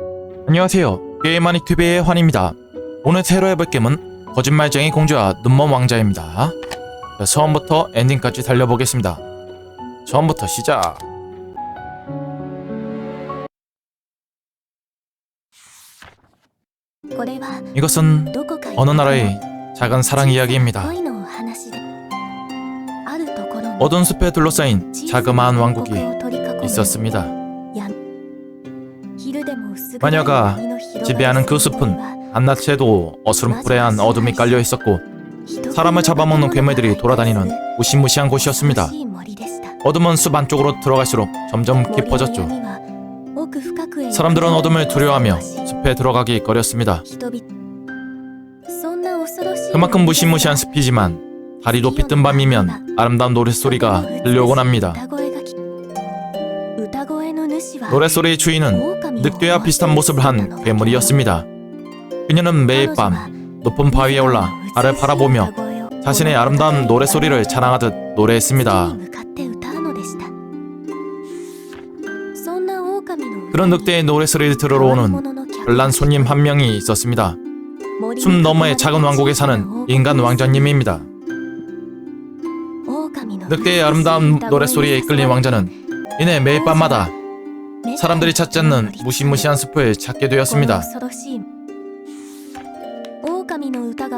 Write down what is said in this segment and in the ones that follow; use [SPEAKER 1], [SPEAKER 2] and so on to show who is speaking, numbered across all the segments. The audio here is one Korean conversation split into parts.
[SPEAKER 1] 안녕하세요. 게임하니TV의 환입니다. 오늘 새로 해볼 게임은 거짓말쟁이 공주와 눈먼 왕자입니다. 자, 처음부터 엔딩까지 달려보겠습니다. 처음부터 시작. 이것은 어느 나라의 작은 사랑 이야기입니다. 어두운 숲에 둘러싸인 자그마한 왕국이 있었습니다. 마녀가 지배하는 그 숲은 한낮에도 어스름푸레한 어둠이 깔려 있었고 사람을 잡아먹는 괴물들이 돌아다니는 무시무시한 곳이었습니다. 어둠은 숲 안쪽으로 들어갈수록 점점 깊어졌죠. 사람들은 어둠을 두려워하며 숲에 들어가기 꺼렸습니다. 그만큼 무시무시한 숲이지만 달이 높이 뜬 밤이면 아름다운 노랫소리가 들려오곤 합니다. 노랫소리의 주인은 늑대와 비슷한 모습을 한 괴물이었습니다. 그녀는 매일 밤 높은 바위에 올라 달을 바라보며 자신의 아름다운 노랫소리를 자랑하듯 노래했습니다. 그런 늑대의 노랫소리를 들으러 오는 별난 손님 한 명이 있었습니다. 숲 너머의 작은 왕국에 사는 인간 왕자님입니다. 늑대의 아름다운 노랫소리에 이끌린 왕자는 이내 매일 밤마다 사람들이 찾지 않는 무시무시한 숲을 찾게 되었습니다.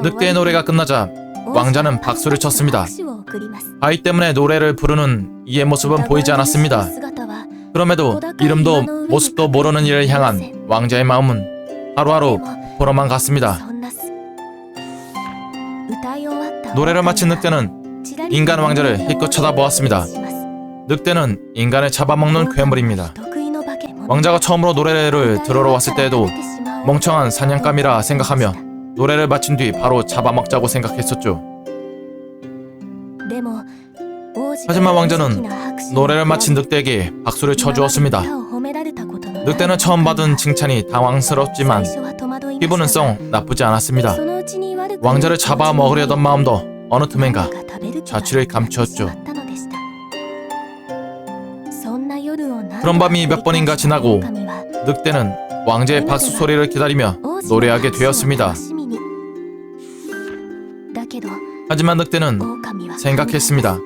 [SPEAKER 1] 늑대의 노래가 끝나자 왕자는 박수를 쳤습니다. 바위 때문에 노래를 부르는 이의 모습은 보이지 않았습니다. 그럼에도 이름도 모습도 모르는 이를 향한 왕자의 마음은 하루하루 불어만 갔습니다. 노래를 마친 늑대는 인간 왕자를 힘껏 쳐다보았습니다. 늑대는 인간을 잡아먹는 괴물입니다. 왕자가 처음으로 노래를 들으러 왔을 때에도 멍청한 사냥감이라 생각하며 노래를 마친 뒤 바로 잡아먹자고 생각했었죠. 하지만 왕자는 노래를 마친 늑대에게 박수를 쳐주었습니다. 늑대는 처음 받은 칭찬이 당황스럽지만 기분은 썩 나쁘지 않았습니다. 왕자를 잡아먹으려던 마음도 어느 틈엔가 자취를 감추었죠. 그런 밤이 몇 번인가 지나고 늑대는 왕자의 박수 소리를 기다리며 노래하게 되었습니다. 하지만 늑대는 생각했습니다.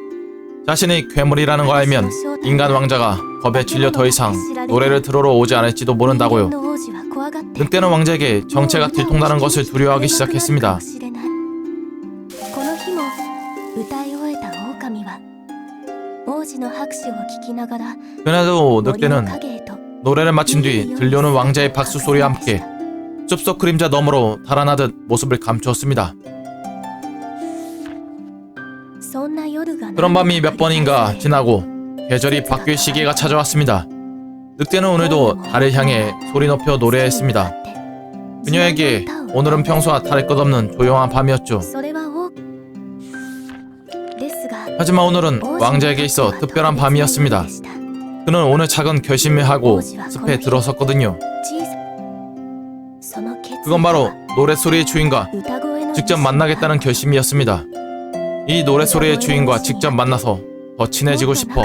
[SPEAKER 1] 자신이 괴물이라는 걸 알면 인간 왕자가 겁에 질려 더 이상 노래를 들으러 오지 않을지도 모른다고요. 늑대는 왕자에게 정체가 들통나는 것을 두려워하기 시작했습니다. 그날도 늑대는 노래를 마친 뒤 들려오는 왕자의 박수 소리와 함께 숲속 그림자 너머로 달아나듯 모습을 감추었습니다. 그런 밤이 몇 번인가 지나고 계절이 바뀔 시기가 찾아왔습니다. 늑대는 오늘도 달을 향해 소리 높여 노래했습니다. 그녀에게 오늘은 평소와 다를 것 없는 조용한 밤이었죠. 하지만 오늘은 왕자에게 있어 특별한 밤이었습니다. 그는 오늘 작은 결심을 하고 숲에 들어섰거든요. 그건 바로 노랫소리의 주인과 직접 만나겠다는 결심이었습니다. 이 노랫소리의 주인과 직접 만나서 더 친해지고 싶어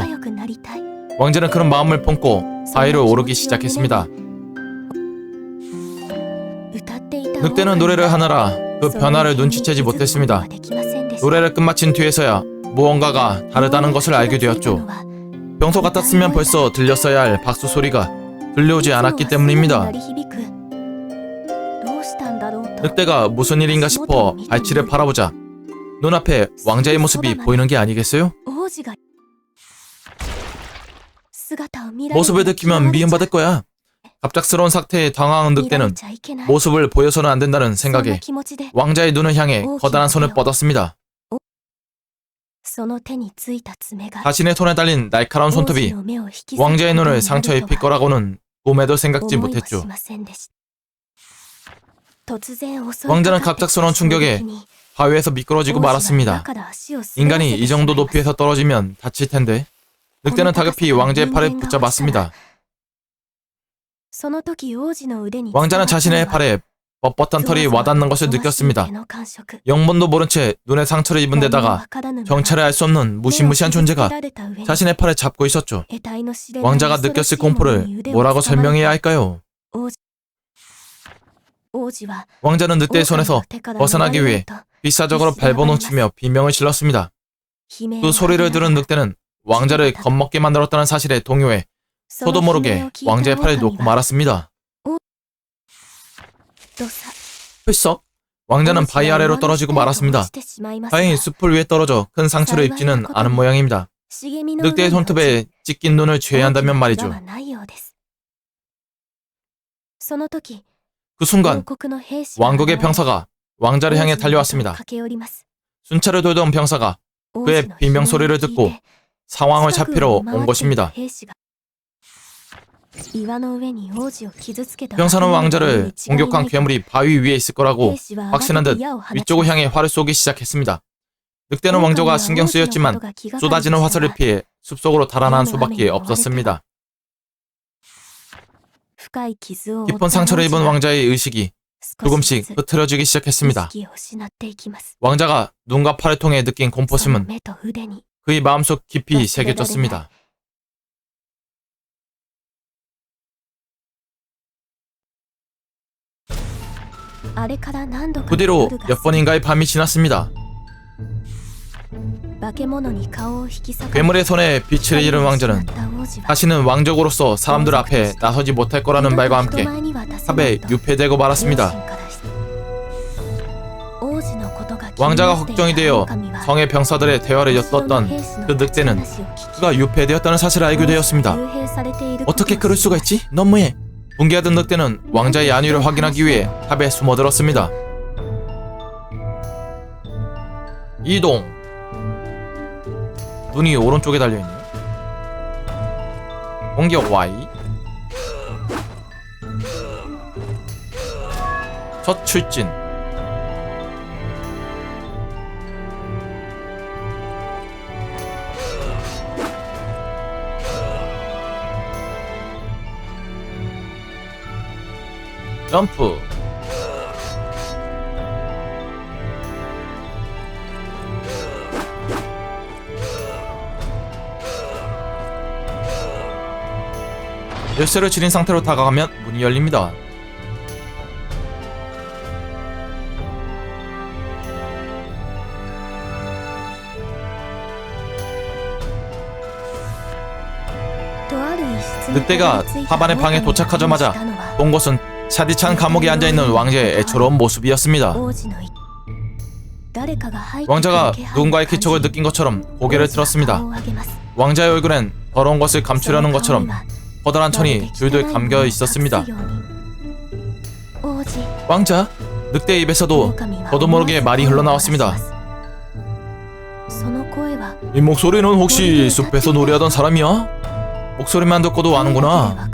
[SPEAKER 1] 왕자는 그런 마음을 품고 바위를 오르기 시작했습니다. 늑대는 노래를 하느라 그 변화를 눈치채지 못했습니다. 노래를 끝마친 뒤에서야 무언가가 다르다는 것을 알게 되었죠. 평소 같았으면 벌써 들렸어야 할 박수 소리가 들려오지 않았기 때문입니다. 늑대가 무슨 일인가 싶어 발치를 바라보자 눈앞에 왕자의 모습이 보이는 게 아니겠어요? 모습을 들키면 미움받을 거야. 갑작스러운 사태에 당황한 늑대는 모습을 보여서는 안 된다는 생각에 왕자의 눈을 향해 거대한 손을 뻗었습니다. 자신의 손에 달린 날카로운 손톱이 왕자의 눈을 상처 입힐 거라고는 꿈에도 생각지 못했죠. 왕자는 갑작스러운 충격에 바위에서 미끄러지고 말았습니다. 인간이 이 정도 높이에서 떨어지면 다칠 텐데. 늑대는 다급히 왕자의 팔을 붙잡았습니다. 왕자는 자신의 팔에 뻣뻣한 털이 와닿는 것을 느꼈습니다. 영문도 모른 채 눈에 상처를 입은 데다가 정체를 알 수 없는 무시무시한 존재가 자신의 팔을 잡고 있었죠. 왕자가 느꼈을 공포를 뭐라고 설명해야 할까요? 왕자는 늑대의 손에서 벗어나기 위해 필사적으로 발버둥치며 비명을 질렀습니다. 그 소리를 들은 늑대는 왕자를 겁먹게 만들었다는 사실에 동요해 저도 모르게 왕자의 팔을 놓고 말았습니다. 펄썩! 왕자는 바위 아래로 떨어지고 말았습니다. 다행히 숲을 위에 떨어져 큰 상처를 입지는 않은 모양입니다. 늑대의 손톱에 찢긴 눈을 죄한다면 말이죠. 그 순간 왕국의 병사가 왕자를 향해 달려왔습니다. 순찰을 돌던 병사가 그의 비명소리를 듣고 상황을 살피러 온 것입니다. 병사는 왕자를 공격한 괴물이 바위 위에 있을 거라고 확신한 듯 위쪽을 향해 활을 쏘기 시작했습니다. 늑대는 왕자가 신경 쓰였지만 쏟아지는 화살을 피해 숲속으로 달아난 수밖에 없었습니다. 깊은 상처를 입은 왕자의 의식이 조금씩 흐트러지기 시작했습니다. 왕자가 눈과 팔을 통해 느낀 공포심은 그의 마음속 깊이 새겨졌습니다. 그 뒤로 몇 번인가의 밤이 지났습니다. 괴물의 손에 빛을 잃은 왕자는 다시는 왕족으로서 사람들 앞에 나서지 못할 거라는 말과 함께 탑에 유폐되고 말았습니다. 왕자가 걱정이 되어 성의 병사들의 대화를 엿듣던 그 늑대는 그가 유폐되었다는 사실을 알게 되었습니다. 어떻게 그럴 수가 있지? 너무해. 분개하던 늑대는 왕자의 안위를 확인하기 위해 탑에 숨어들었습니다. 이동. 눈이 오른쪽에 달려있네요. 공격 Y. 첫 출진. 점프. 열쇠를 지닌 상태로 다가가면 문이 열립니다. 늑대가 하반의 방에 도착하자마자 본 곳은 차디찬 감옥에 앉아있는 왕자의 애처로운 모습이었습니다. 왕자가 누군가의 기척을 느낀 것처럼 고개를 들었습니다. 왕자의 얼굴엔 더러운 것을 감추려는 것처럼 커다란 천이 둘둘 감겨 있었습니다. 왕자? 늑대의 입에서도 저도 모르게 말이 흘러나왔습니다. 이 목소리는 혹시 숲에서 노래하던 사람이야? 목소리만 듣고도 아는구나.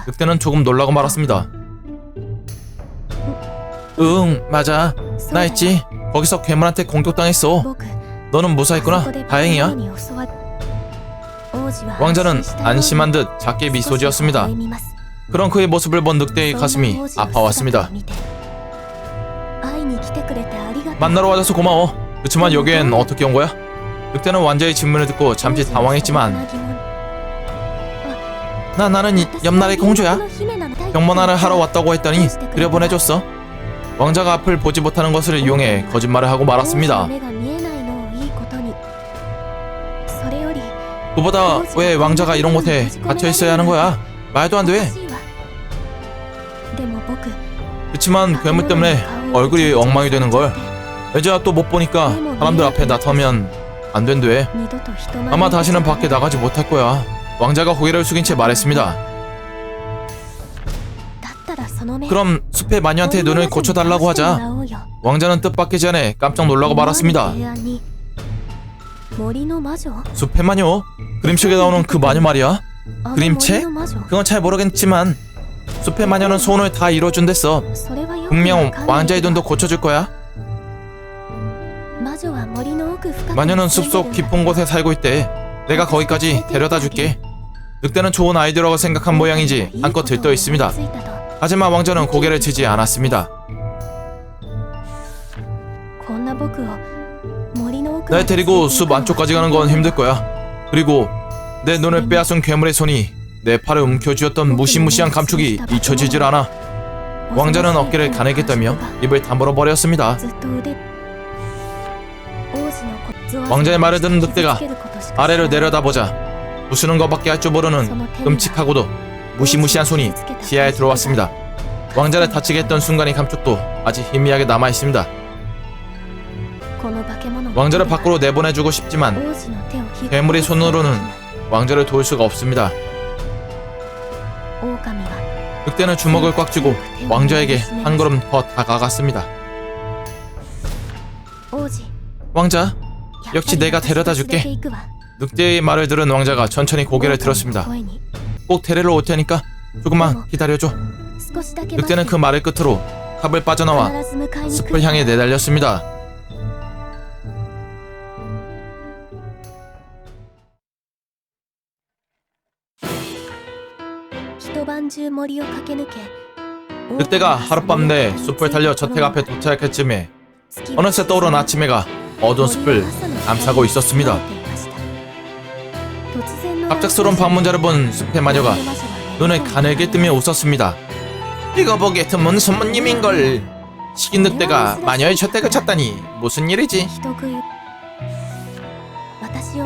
[SPEAKER 1] 늑대는 조금 놀라고 말았습니다. 응, 맞아. 나 있지. 거기서 괴물한테 공격당했어. 너는 무사했구나. 다행이야. 왕자는 안심한 듯 작게 미소 지었습니다. 그런 그의 모습을 본 늑대의 가슴이 아파왔습니다. 만나러 와줘서 고마워. 그치만 여기엔 어떻게 온 거야? 늑대는 왕자의 질문을 듣고 잠시 당황했지만 나는 옆나라의 공주야. 병문안을 하러 왔다고 했더니 들여보내줬어. 왕자가 앞을 보지 못하는 것을 이용해 거짓말을 하고 말았습니다. 그보다 왜 왕자가 이런 곳에 갇혀있어야 하는 거야? 말도 안 돼. 그치만 괴물 때문에 얼굴이 엉망이 되는걸. 이제야 또 못 보니까 사람들 앞에 나타나면 안 된대. 아마 다시는 밖에 나가지 못할 거야. 왕자가 고개를 숙인 채 말했습니다. 그럼 숲의 마녀한테 눈을 고쳐달라고 하자. 왕자는 뜻밖이지 않아 깜짝 놀라고 말았습니다. 숲의 마녀? 그림책에 나오는 그 마녀 말이야? 그림책? 그건 잘 모르겠지만 숲의 마녀는 소원을 다 이뤄준댔어. 분명 왕자의 눈도 고쳐줄 거야. 마녀는 숲속 깊은 곳에 살고 있대. 내가 거기까지 데려다 줄게. 늑대는 좋은 아이디어라고 생각한 모양이지 한껏 들떠 있습니다. 하지만 왕자는 고개를 치지 않았습니다. 날 데리고 숲 안쪽까지 가는 건 힘들 거야. 그리고 내 눈을 빼앗은 괴물의 손이 내 팔을 움켜쥐었던 무시무시한 감촉이 잊혀지질 않아. 왕자는 어깨를 가늘게 떨며 입을 다물어 버렸습니다. 왕자의 말을 듣는 늑대가 아래를 내려다보자 부수는 것밖에 할 줄 모르는 끔찍하고도 무시무시한 손이 시야에 들어왔습니다. 왕자를 다치게 했던 순간의 감촉도 아직 희미하게 남아있습니다. 왕자를 밖으로 내보내주고 싶지만 괴물의 손으로는 왕자를 도울 수가 없습니다. 늑대는 주먹을 꽉 쥐고 왕자에게 한 걸음 더 다가갔습니다. 왕자, 역시 내가 데려다 줄게. 늑대의 말을 들은 왕자가 천천히 고개를 들었습니다. 꼭 데리러 올 테니까 조금만 기다려줘. 늑대는 그 말을 끝으로 탑을 빠져나와 숲을 향해 내달렸습니다. 늑대가 하룻밤 내 숲을 달려 저택 앞에 도착할 즈음에 어느새 떠오른 아침 해가 어두운 숲을 감싸고 있었습니다. 갑작스러운 방문자를 본 숲의 마녀가 눈을 가늘게 뜨며 웃었습니다. 이거 보기에 드문 손님인걸. 식인 늑대가 마녀의 저택을 찾다니 무슨 일이지?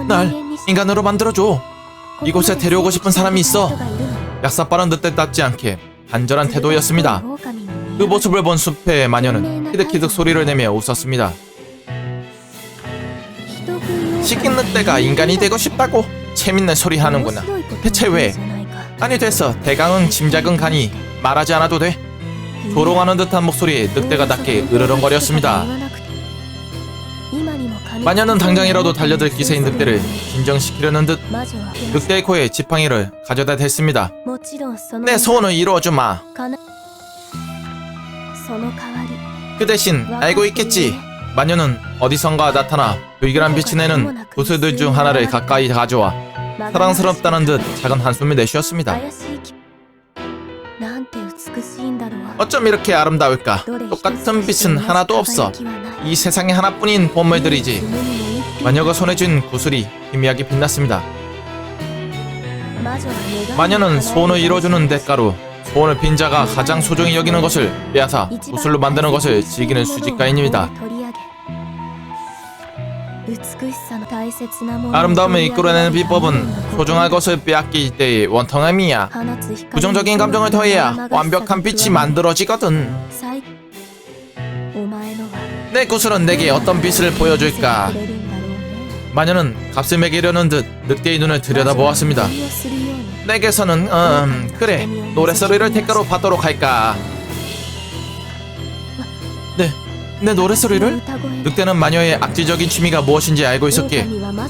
[SPEAKER 1] 날 인간으로 만들어줘. 이곳에 데려오고 싶은 사람이 있어. 약사빠른 늑대답지 않게 간절한 태도였습니다. 그 모습을 본 숲의 마녀는 키득키득 소리를 내며 웃었습니다. 식인 늑대가 인간이 되고 싶다고? 재밌는 소리 하는구나. 대체 왜? 아니 됐어. 대강은 짐작은 가니 말하지 않아도 돼. 조롱하는 듯한 목소리에 늑대가 낮게 으르렁거렸습니다. 마녀는 당장이라도 달려들 기세인 늑대를 진정시키려는 듯 늑대의 코에 지팡이를 가져다 댔습니다. 내 소원을 이루어주마. 그 대신 알고 있겠지. 마녀는 어디선가 나타나 불길한 빛이 내는 구슬들 중 하나를 가까이 가져와 사랑스럽다는 듯 작은 한숨을 내쉬었습니다. 어쩜 이렇게 아름다울까? 똑같은 빛은 하나도 없어. 이 세상에 하나뿐인 보물들이지. 마녀가 손에 쥔 구슬이 희미하게 빛났습니다. 마녀는 소원을 이뤄주는 대가로 소원을 빈 자가 가장 소중히 여기는 것을 빼앗아 구슬로 만드는 것을 즐기는 수집가인입니다. 아름다움을 이끌어내는 비법은 소중한 것을 빼앗길 때의 원통함이야. 부정적인 감정을 더해야 완벽한 빛이 만들어지거든. 내 구슬은 내게 어떤 빛을 보여줄까? 마녀는 값을 매기려는 듯 늑대의 눈을 들여다보았습니다. 내게서는 그래, 노랫소리를 대가로 받도록 할까? 내 노랫소리를? 늑대는 마녀의 악질적인 취미가 무엇인지 알고 있었기에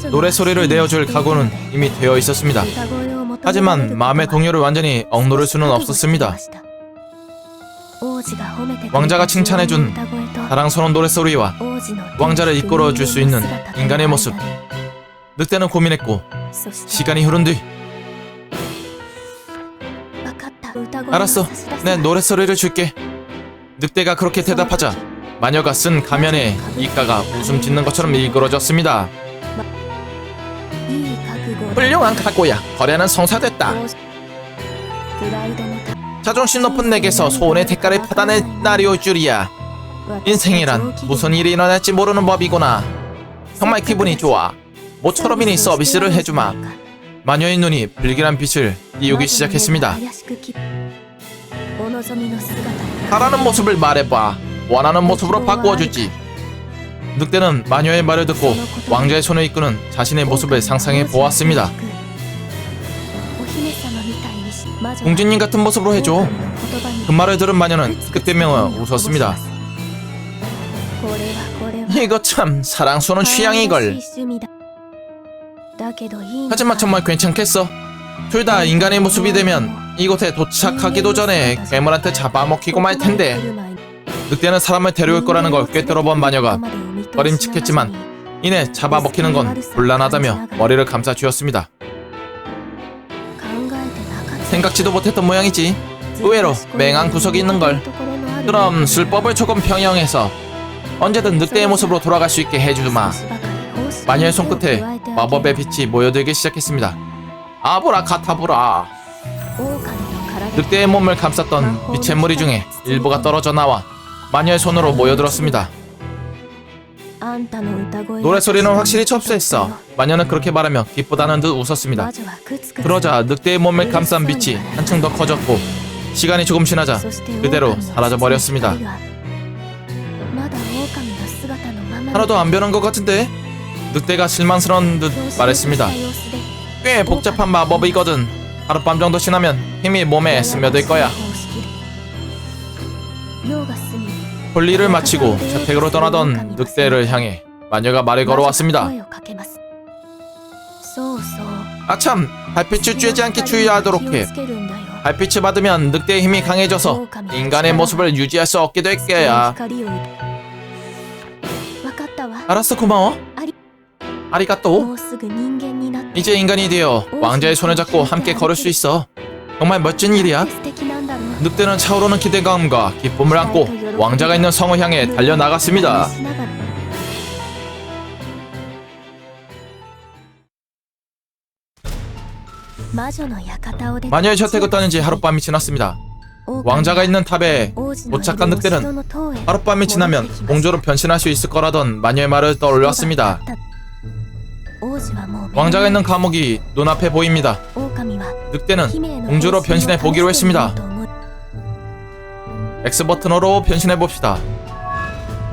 [SPEAKER 1] 노랫소리를 내어줄 각오는 이미 되어 있었습니다. 하지만 마음의 동요를 완전히 억누를 수는 없었습니다. 왕자가 칭찬해준 사랑스러운 노랫소리와 왕자를 이끌어줄 수 있는 인간의 모습. 늑대는 고민했고 시간이 흐른 뒤 알았어, 내 노랫소리를 줄게. 늑대가 그렇게 대답하자 마녀가 쓴 가면에 이가가 웃음 짓는 것처럼 일그러졌습니다. 훌륭한 각오야. 거래는 성사됐다. 자존심 높은 내게서 소원의 대가를 받아낼 날이 올 줄이야. 인생이란 무슨 일이 일어날지 모르는 법이구나. 정말 기분이 좋아. 모처럼이니 서비스를 해주마. 마녀의 눈이 불길한 빛을 띄우기 시작했습니다. 바라는 모습을 말해봐. 원하는 모습으로 바꾸어주지. 늑대는 마녀의 말을 듣고 왕자의 손을 이끄는 자신의 모습을 상상해 보았습니다. 공주님 같은 모습으로 해줘. 그 말을 들은 마녀는 그때며 웃었습니다. 이거 참 사랑스러운 취향이걸. 하지만 정말 괜찮겠어? 둘 다 인간의 모습이 되면 이곳에 도착하기도 전에 괴물한테 잡아먹히고 말 텐데. 늑대는 사람을 데려올 거라는 걸 꿰뚫어본 마녀가 꺼림칙했지만 이내 잡아먹히는 건 곤란하다며 머리를 감싸쥐었습니다. 생각지도 못했던 모양이지. 의외로 맹한 구석이 있는걸. 그럼 술법을 조금 병영해서 언제든 늑대의 모습으로 돌아갈 수 있게 해주마. 마녀의 손끝에 마법의 빛이 모여들기 시작했습니다. 아브라카타브라. 늑대의 몸을 감쌌던 빛의 무리 중에 일부가 떨어져 나와 마녀의 손으로 모여들었습니다. 노래소리는 확실히 접수했어. 마녀는 그렇게 말하며 기쁘다는 듯 웃었습니다. 그러자 늑대의 몸을 감싼 빛이 한층 더 커졌고 시간이 조금 지나자 그대로 사라져버렸습니다. 하나도 안 변한 것 같은데? 늑대가 실망스러운 듯 말했습니다. 꽤 복잡한 마법이거든. 하룻밤 정도 지나면 힘이 몸에 스며들 거야. 볼일을 마치고 저택으로 떠나던 늑대를 향해 마녀가 말을 걸어왔습니다. 아참! 달빛을 쬐지 않게 주의하도록 해. 달빛을 받으면 늑대의 힘이 강해져서 인간의 모습을 유지할 수 없게 될 거야. 알았어, 고마워. 아리가또. 이제 인간이 되어 왕자의 손을 잡고 함께 걸을 수 있어. 정말 멋진 일이야. 늑대는 차오르는 기대감과 기쁨을 안고 왕자가 있는 성을 향해 달려나갔습니다. 마녀의 저택을 떠난 지 하룻밤이 지났습니다. 왕자가 있는 탑에 도착한 늑대는 하룻밤이 지나면 공주로 변신할 수 있을 거라던 마녀의 말을 떠올렸습니다. 왕자가 있는 감옥이 눈앞에 보입니다. 늑대는 공주로 변신해 보기로 했습니다. X버튼으로 변신해 봅시다.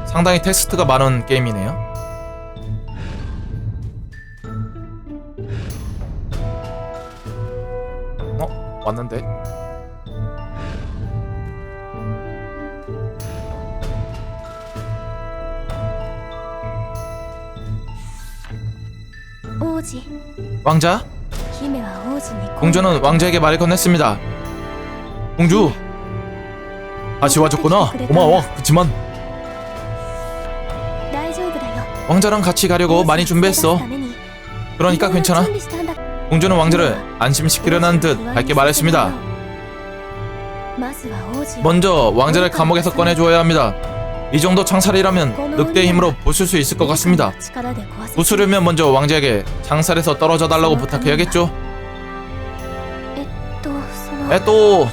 [SPEAKER 1] 상당히 텍스트가 많은 게임이네요. 왔는데? 왕자? 공주는 왕자에게 말을 건넸습니다. 공주! 다시 와줬구나. 고마워. 그치만 왕자랑 같이 가려고 많이 준비했어. 그러니까 괜찮아. 공주는 왕자를 안심시키려는 듯 밝게 말했습니다. 먼저 왕자를 감옥에서 꺼내줘야 합니다. 이 정도 창살이라면 늑대의 힘으로 부술 수 있을 것 같습니다. 부수려면 먼저 왕자에게 창살에서 떨어져 달라고 부탁해야겠죠?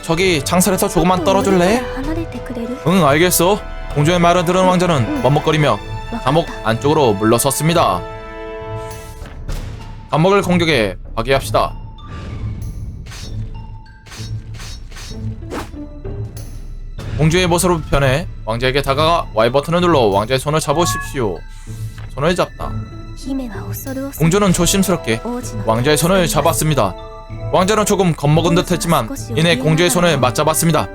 [SPEAKER 1] 저기 창살에서 조금만 떨어질래? 응, 알겠어. 공주의 말을 들은 왕자는 머뭇거리며 감옥 안쪽으로 물러섰습니다. 감옥을 공격해 파괴합시다. 공주의 모습으로 변해 왕자에게 다가가 Y 버튼을 눌러 왕자의 손을 잡으십시오. 손을 잡다. 공주는 조심스럽게 왕자의 손을 잡았습니다. 왕자는 조금 겁먹은 듯 했지만 이내 공주의 손을 맞잡았습니다.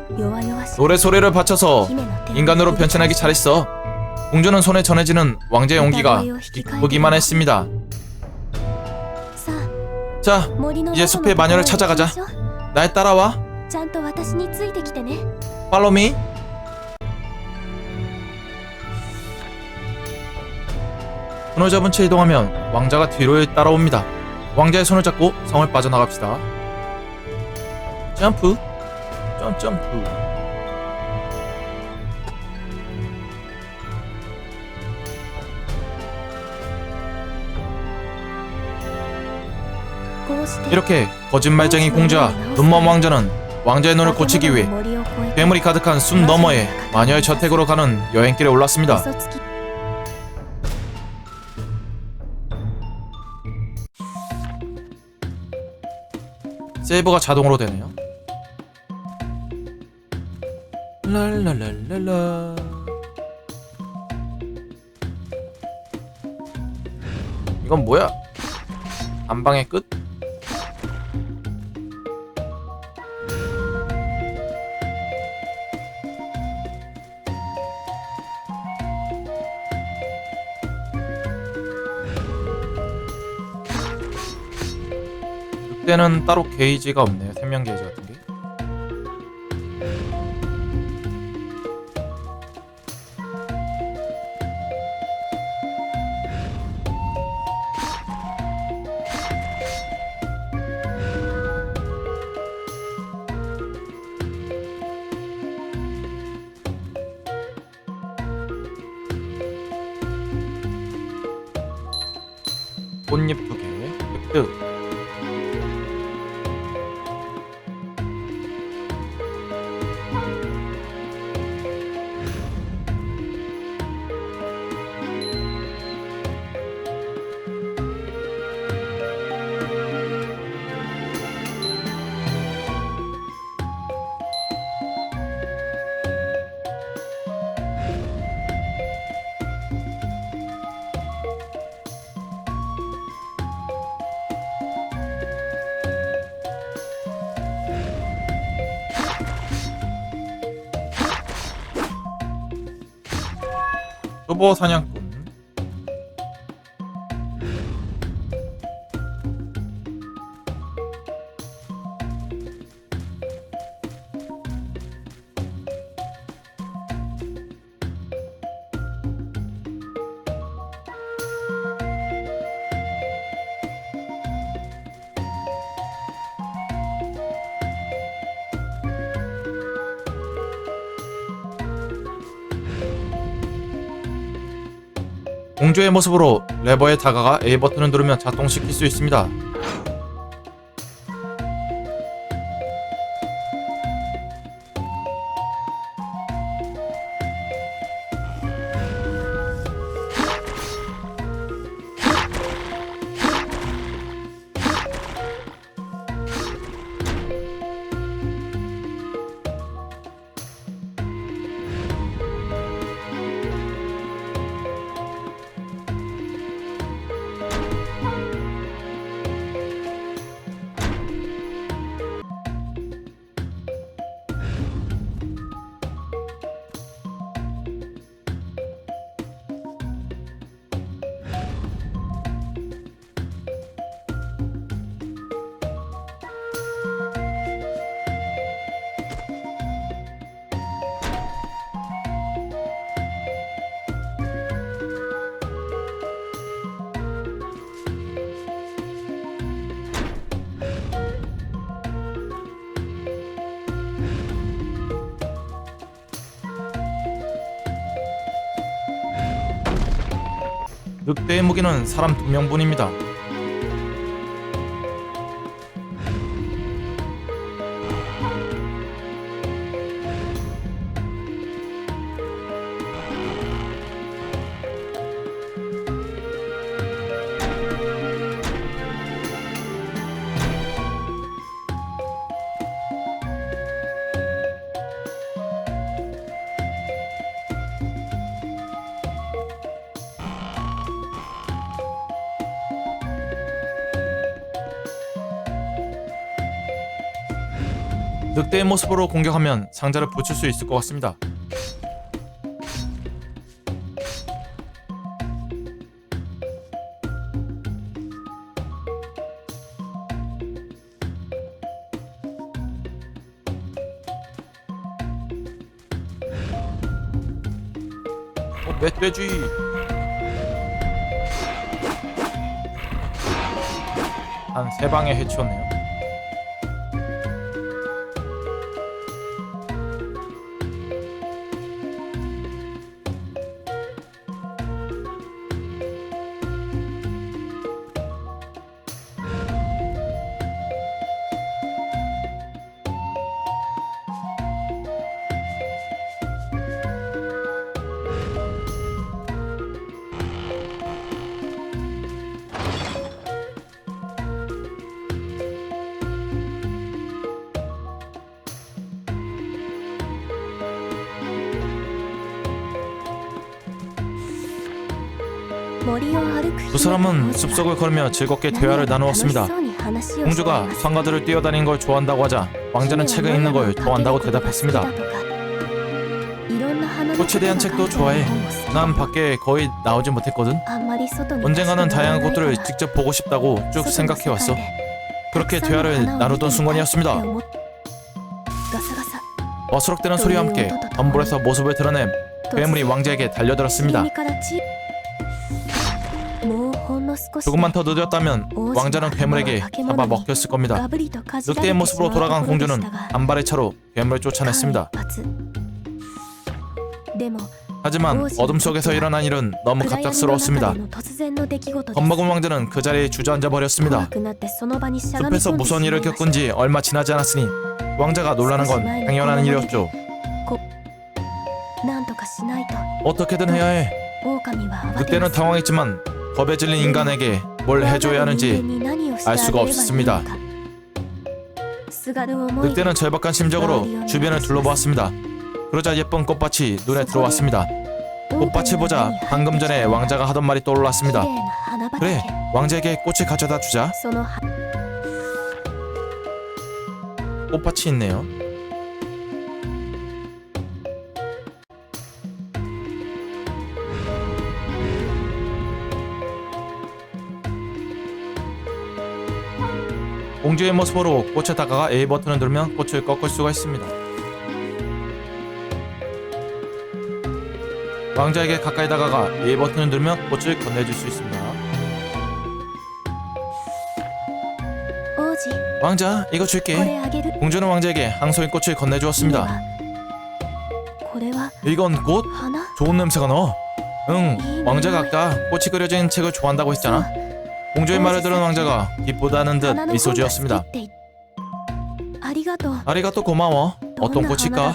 [SPEAKER 1] 노래소리를 바쳐서 인간으로 변신하기 잘했어. 공주는 손에 전해지는 왕자의 온기가 기쁘기만 했습니다. 자, 이제 숲의 마녀를 찾아가자. 날 따라와. Follow me. 손을 잡은 채 이동하면 왕자가 뒤로 따라옵니다. 왕자의 손을 잡고 성을 빠져나갑시다. 점프. 점프. 이렇게 거짓말쟁이 공주와 눈먼 왕자는 왕자의 눈을 고치기 위해 괴물이 가득한 숲 너머에 마녀의 저택으로 가는 여행길에 올랐습니다. 세이브가 자동으로 되네요. 랄랄랄랄라. 이건 뭐야? 안방의 끝? 늑대는 따로 게이지가 없네요. 생명 게이지 같은 게. 꽃잎 2개 획득. 초보 사냥꾼. 공주의 모습으로 레버에 다가가 A 버튼을 누르면 작동시킬 수 있습니다. 늑대의 무기는 사람 2명분입니다. 늑대의 모습으로 공격하면 상자를 붙일 수 있을 것 같습니다. 멧돼지. 한 3방에 해치웠네요. 두 사람은 숲속을 걸으며 즐겁게 대화를 나누었습니다. 공주가 상가들을 뛰어다니는 걸 좋아한다고 하자 왕자는 책을 읽는 걸 좋아한다고 대답했습니다. 꽃에 대한 책도 좋아해. 난 밖에 거의 나오지 못했거든. 언젠가는 다양한 곳들을 직접 보고 싶다고 쭉 생각해왔어. 그렇게 대화를 나누던 순간이었습니다. 어스럭대는 소리와 함께 덤불에서 모습을 드러낸 괴물이 왕자에게 달려들었습니다. 조금만 더 늦었다면 왕자는 괴물에게 잡아먹혔을 겁니다. 늑대의 모습으로 돌아간 공주는 단발의 차로 괴물을 쫓아냈습니다. 하지만 어둠 속에서 일어난 일은 너무 갑작스러웠습니다. 겁먹은 왕자는 그 자리에 주저앉아 버렸습니다. 숲에서 무서운 일을 겪은 지 얼마 지나지 않았으니 왕자가 놀라는 건 당연한 일이었죠. 어떻게든 해야 해. 늑대는 당황했지만 겁에 질린 인간에게 뭘 해줘야 하는지 알 수가 없었습니다. 늑대는 절박한 심정으로 주변을 둘러보았습니다. 그러자 예쁜 꽃밭이 눈에 들어왔습니다. 꽃밭을 보자 방금 전에 왕자가 하던 말이 떠올랐습니다. 그래, 왕자에게 꽃을 가져다 주자. 꽃밭이 있네요. 공주의 모습으로 꽃에 다가가 A 버튼을 누르면 꽃을 꺾을 수가 있습니다. 왕자에게 가까이 다가가 A 버튼을 누르면 꽃을 건네줄 수 있습니다. 왕자, 이거 줄게. 공주는 왕자에게 항소인 꽃을 건네주었습니다. 이건 꽃? 좋은 냄새가 나. 응, 왕자가 아까 꽃이 그려진 책을 좋아한다고 했잖아. 공주의 말을 들은 왕자가 기쁘다는 듯 미소 지었습니다. 아리가또 고마워. 어떤 꽃일까?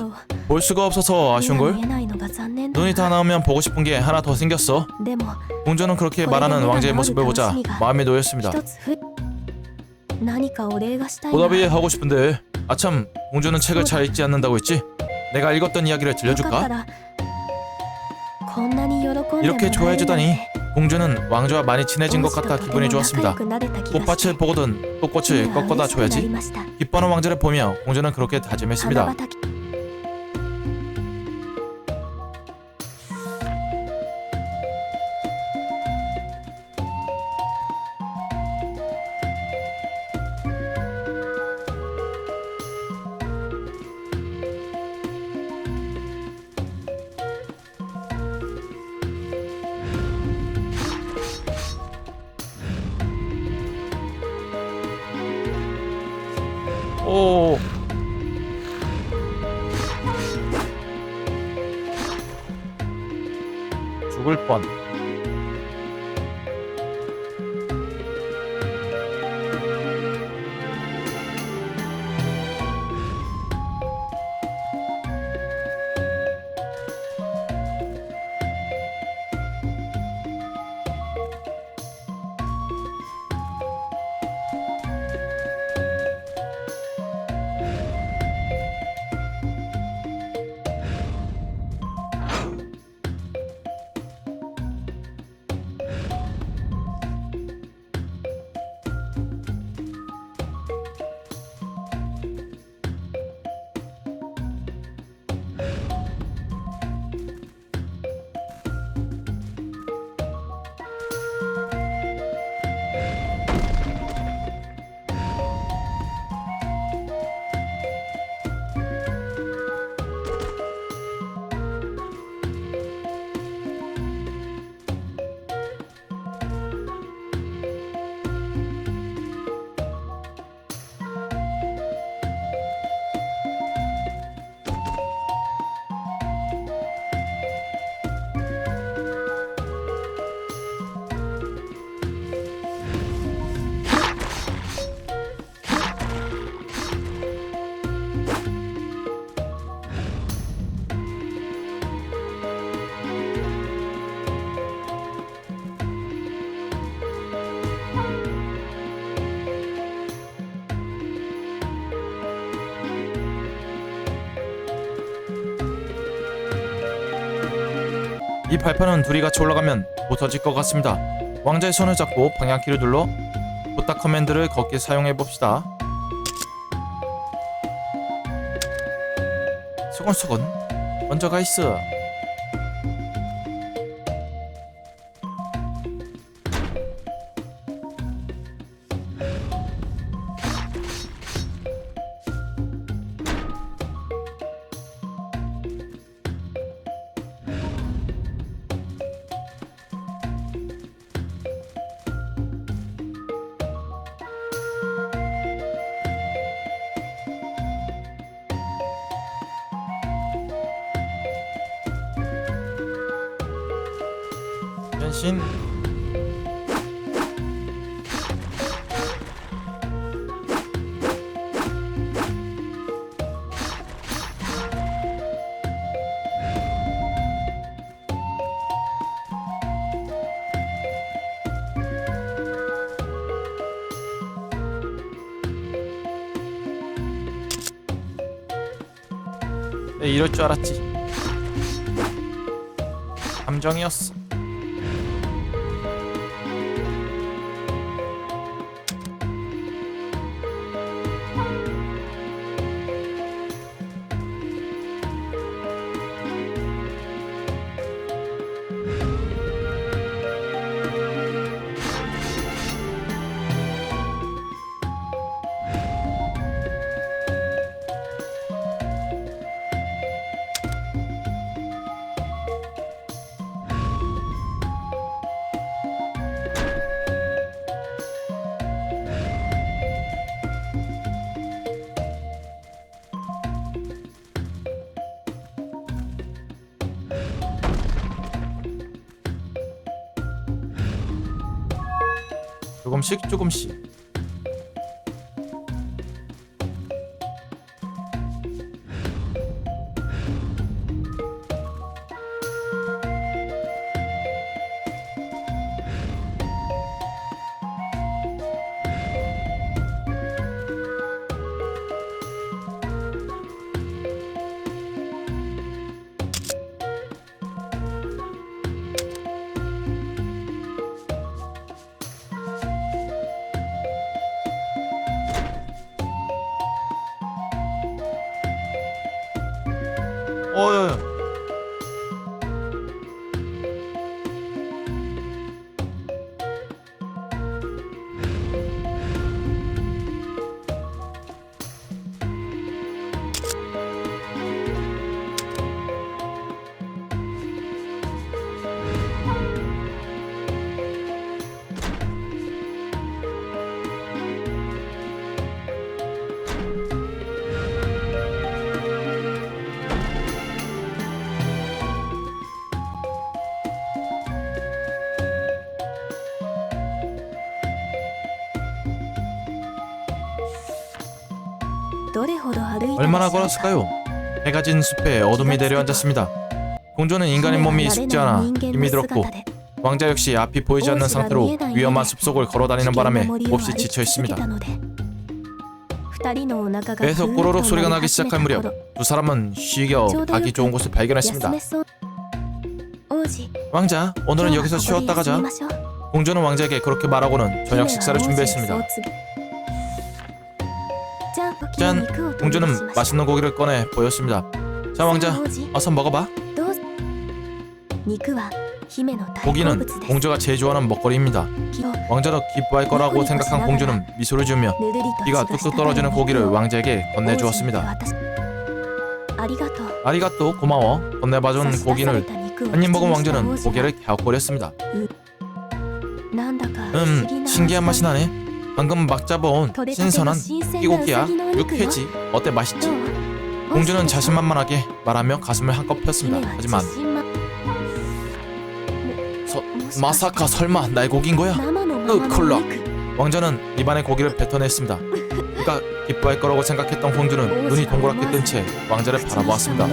[SPEAKER 1] 볼 수가 없어서 아쉬운걸? 눈이 다 나오면 보고 싶은 게 하나 더 생겼어. 공주는 그렇게 말하는 왕자의 모습을 보자 마음이 놓였습니다. 보답이 하고 싶은데 아참, 공주는 책을 잘 읽지 않는다고 했지? 내가 읽었던 이야기를 들려줄까? 이렇게 좋아해주다니 공주는 왕자와 많이 친해진 것 같아 기분이 좋았습니다. 꽃밭을 보거든 또 꽃을 꺾어다 줘야지. 기뻐하는 왕자를 보며 공주는 그렇게 다짐했습니다. 오. 죽을 뻔. 이 발판은 둘이 같이 올라가면 부서질 것 같습니다. 왕자의 손을 잡고 방향키를 눌러 부탁 커맨드를 걷게 사용해봅시다. 수건수건 먼저 가 있어. 변신. 네, 이럴 줄 알았지. 감정이었어. 조금씩 조금씩. 어여. 얼마나 걸었을까요? 해가 진 숲에 어둠이 내려앉았습니다. 공주는 인간의 몸이 익숙지 않아 힘이 들었고 왕자 역시 앞이 보이지 않는 상태로 위험한 숲속을 걸어다니는 바람에 몹시 지쳐 있습니다. 배에서 꼬르륵 소리가 나기 시작할 무렵 두 사람은 쉬겨 가기 좋은 곳을 발견했습니다. 왕자, 오늘은 여기서 쉬었다 가자. 공주는 왕자에게 그렇게 말하고는 저녁 식사를 준비했습니다. 짠! 공주는 맛있는 고기를 꺼내 보였습니다. 자, 왕자, 어서 먹어봐. 고기는 공주가 제일 좋아하는 먹거리입니다. 왕자도 기뻐할 거라고 생각한 공주는 미소를 지으며 피가 뚝뚝 떨어지는 고기를 왕자에게 건네주었습니다. 아리가또, 고마워. 건네봐준 고기를 한 입 먹은 왕자는 고개를 갸웃거렸습니다. 신기한 맛이 나네. 방금 막 잡아온 신선한 삐고기야. 육회지. 어때, 맛있지? 공주는 자신만만하게 말하며 가슴을 한껏 폈습니다. 하지만 마사카 설마 날 고기인 거야? 콜라. 왕자는 입안에 고기를 뱉어냈습니다. 그가 기뻐할 거라고 생각했던 공주는 눈이 동그랗게 뜬 채 왕자를 바라보았습니다.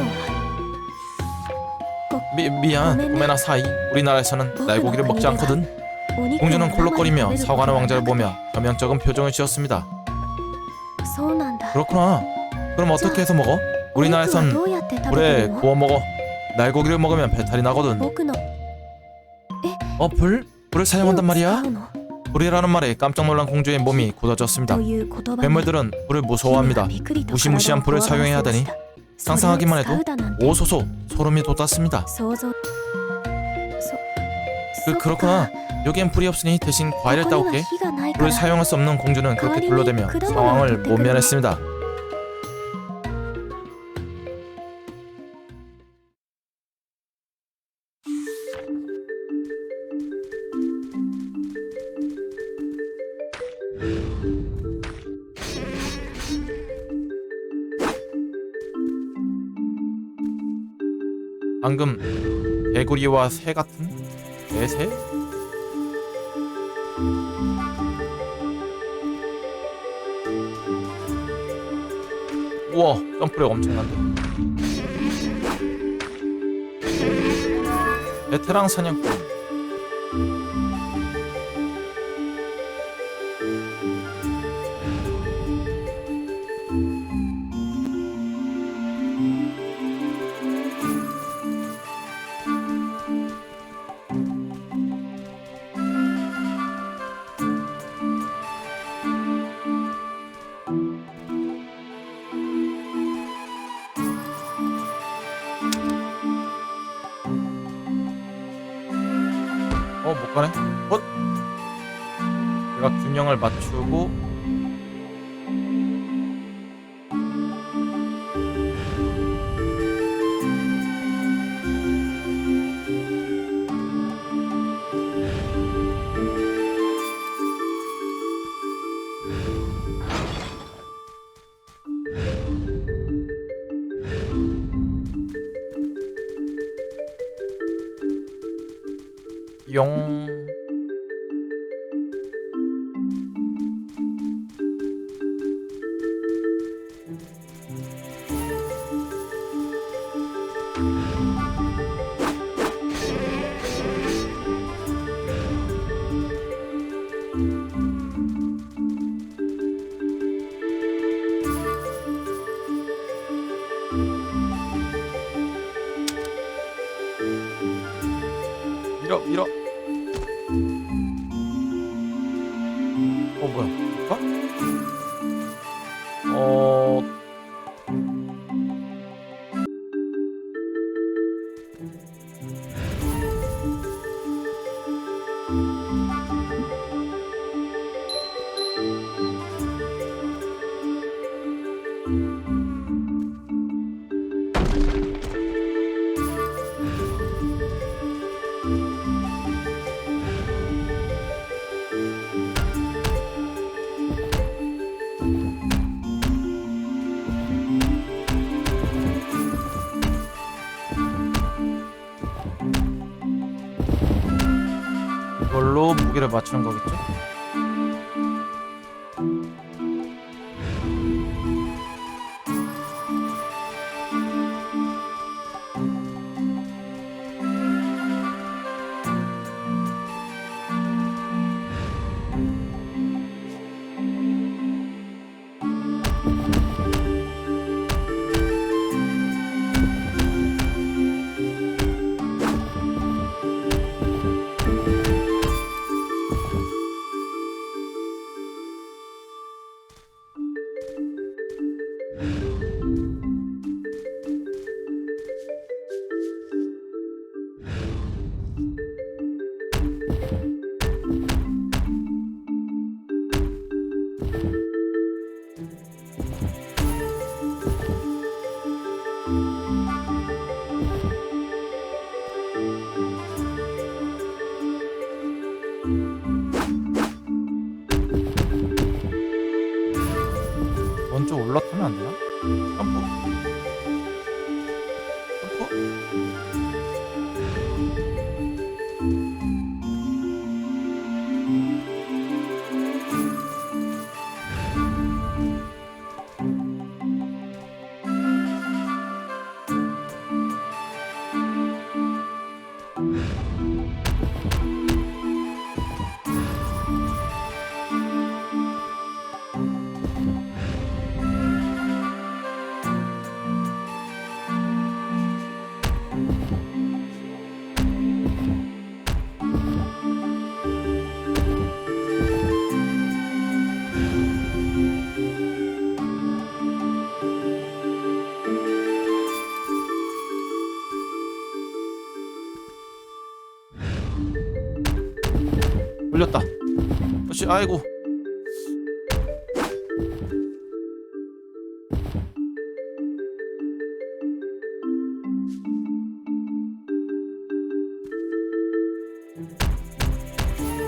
[SPEAKER 1] 미안, 오메나 사이. 우리나라에서는 날고기를 먹지 않거든. 공주는 콜록거리며 사과하는 왕자를 보며 겸연쩍은 표정을 지었습니다. 그렇구나. 그럼 어떻게 해서 먹어? 우리나라에선 불에 구워 먹어. 날고기를 먹으면 배탈이 나거든. 불? 불을 사용한단 말이야? 불이라는 말에 깜짝 놀란 공주의 몸이 굳어졌습니다. 괴물들은 불을 무서워합니다. 무시무시한 불을 사용해야 하다니 상상하기만 해도 오소소 소름이 돋았습니다. 그렇구나. 여기엔 불이 없으니 대신 과일을 따올게. 불을 사용할 수 없는 공주는 그렇게 둘러대며 상황을 모면했습니다. 방금 개구리와 새 같은? 개새? 우와, 점프력 엄청난데. 베테랑 사냥꾼. 못 가네? 내가 균형을 맞추고 용. 뭐야? 볼까? 어... 이걸로 무게를 맞추는 거겠죠? 먼저 올라타면 안 되나? 점프. 점프. 올렸다. 역시 아이고.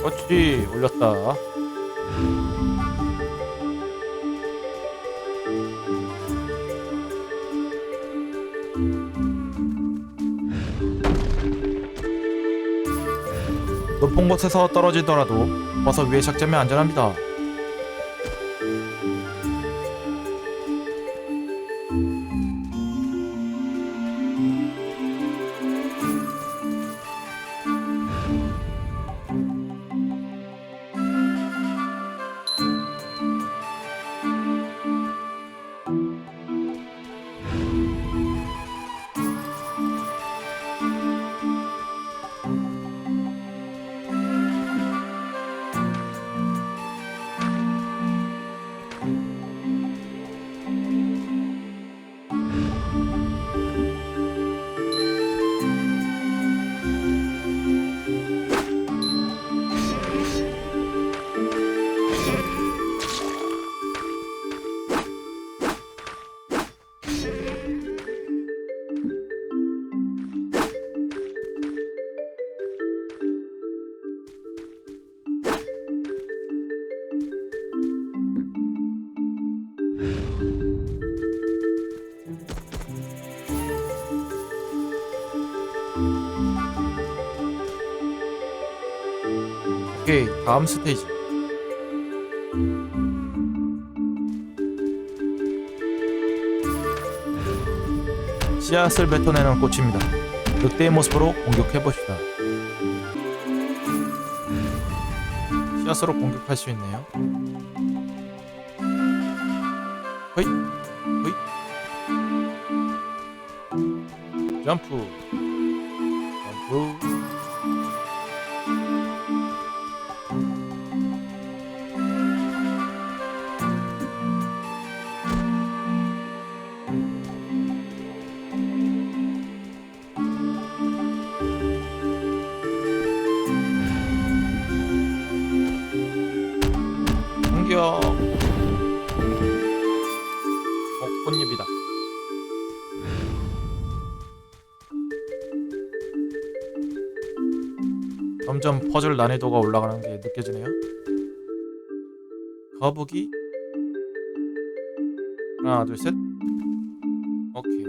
[SPEAKER 1] 그렇지, 올렸다. 높은 곳에서 떨어지더라도 버섯 위에 착지하면 안전합니다. 오케이, 다음 스테이지. 씨앗을 뱉어내는 꽃입니다. 늑대의 모습으로 공격해봅시다. 씨앗으로 공격할 수 있네요. 허이, 허이. 점프, 점프. 공격. 꽃잎이다. 점점 퍼즐 난이도가 올라가는 게 느껴지네요. 거북이. 하나, 둘, 셋. 오케이.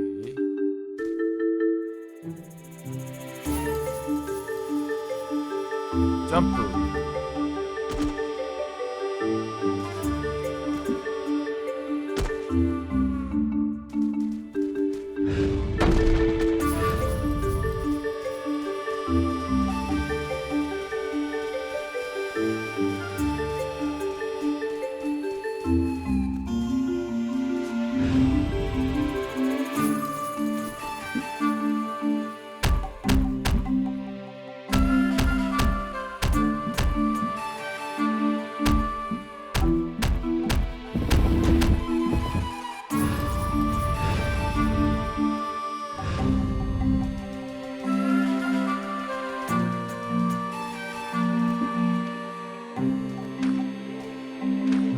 [SPEAKER 1] 점프.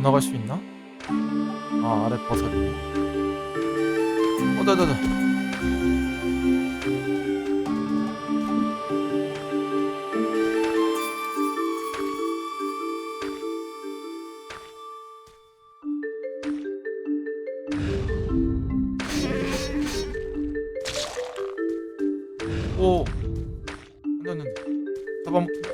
[SPEAKER 1] 건너갈 수 있나? 아, 아래 버섯이네. 다다다. 오, 안돼. 잡아먹기.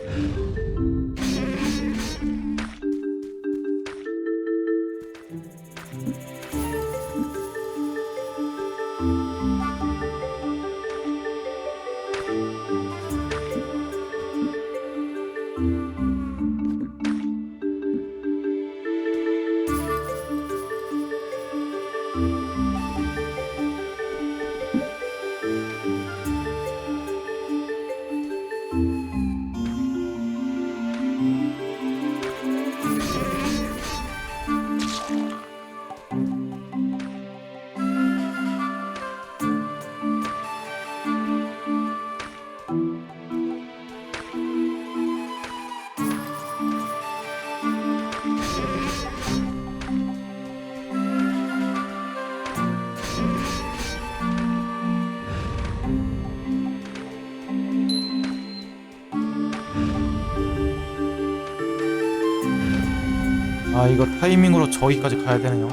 [SPEAKER 1] 아, 이거 타이밍으로 저기까지 가야 되네요.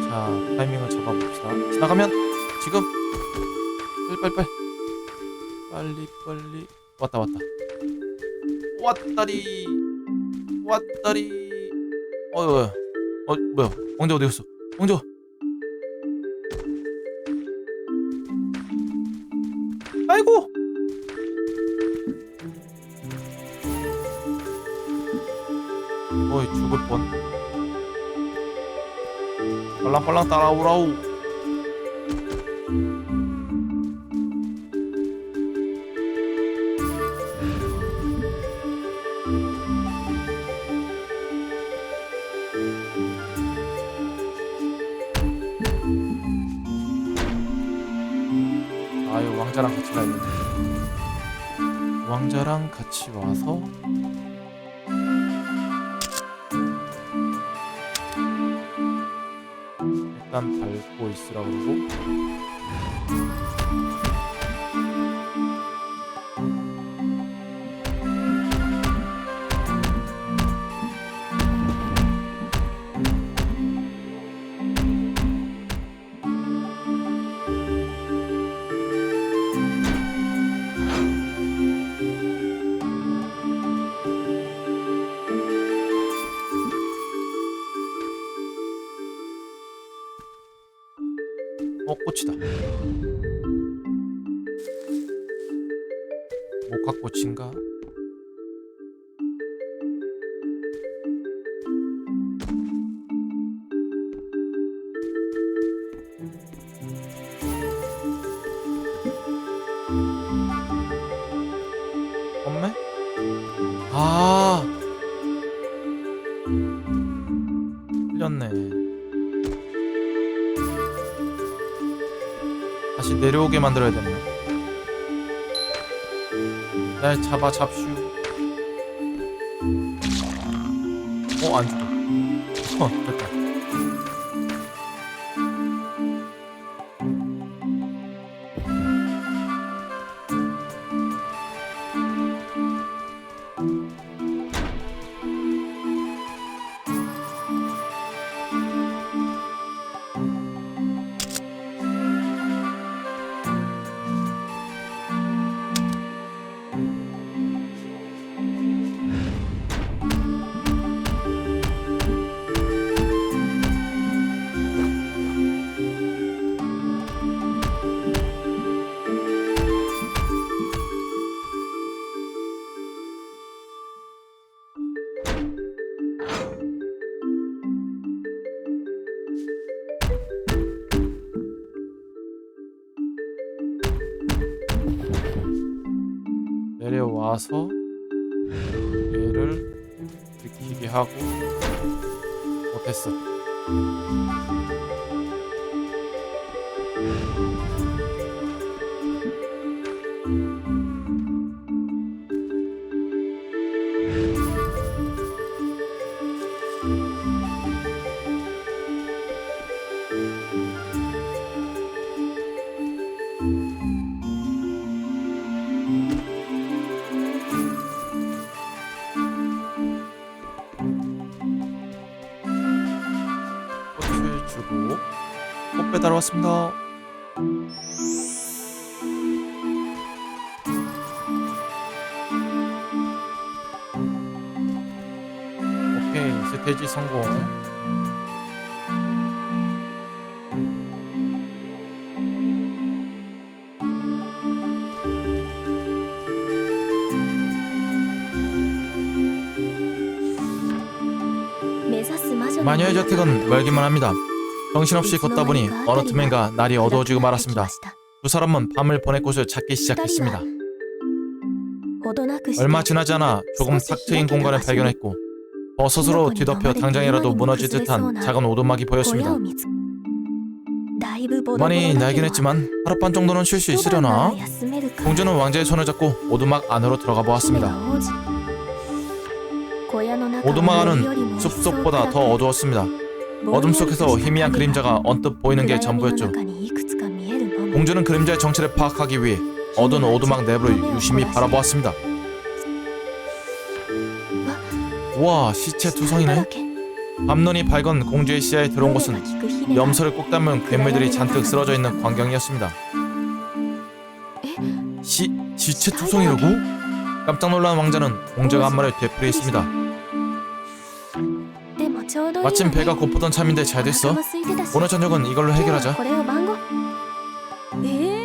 [SPEAKER 1] 자, 타이밍을 잡아봅시다. 지나가면 지금 빨리. 왔다. 왔다리. 뭐야? 왕자 어디 갔어? 왕자. 아이고. 어이, 죽을 뻔. 빨랑 따라오라우. 아유, 왕자랑 같이 가야겠네. 왕자랑 같이 와서 일단 밟고 있으라 그러고. 꽃이다. 목화꽃인가? 엄매? 아, 틀렸네. 다시 내려오게 만들어야 되네요. 날 잡슈. 안 죽어. 됐다. 내려와서 얘를 들키게 하고 됐어. 꽃을 주고 꽃 배달 왔습니다. 오케이, 스테이지 성공. 마녀의 저택은 멀기만 합니다. 정신없이 걷다 보니 어느 틈엔가 날이 어두워지고 말았습니다. 두 사람은 밤을 보낼 곳을 찾기 시작했습니다. 얼마 지나지 않아 조금 탁 트인 공간을 발견했고 버섯으로 뒤덮여 당장이라도 무너질 듯한 작은 오두막이 보였습니다. 많이 날긴 했지만 하룻밤 정도는 쉴 수 있으려나? 공주는 왕자의 손을 잡고 오두막 안으로 들어가 보았습니다. 오두막 안은 숲속보다 더 어두웠습니다. 어둠 속에서 희미한 그림자가 언뜻 보이는 게 전부였죠. 공주는 그림자의 정체를 파악하기 위해 어두운 오두막 내부를 유심히 바라보았습니다. 우와, 시체 투성이네. 밤눈이 밝은 공주의 시야에 들어온 곳은 염소를 꼭 닮은 괴물들이 잔뜩 쓰러져 있는 광경이었습니다. 시체 투성이라고? 깜짝 놀란 왕자는 공주가 한 말을 되풀이했습니다. 마침 배가 고프던 참인데 잘 됐어. 오늘 저녁은 이걸로 해결하자.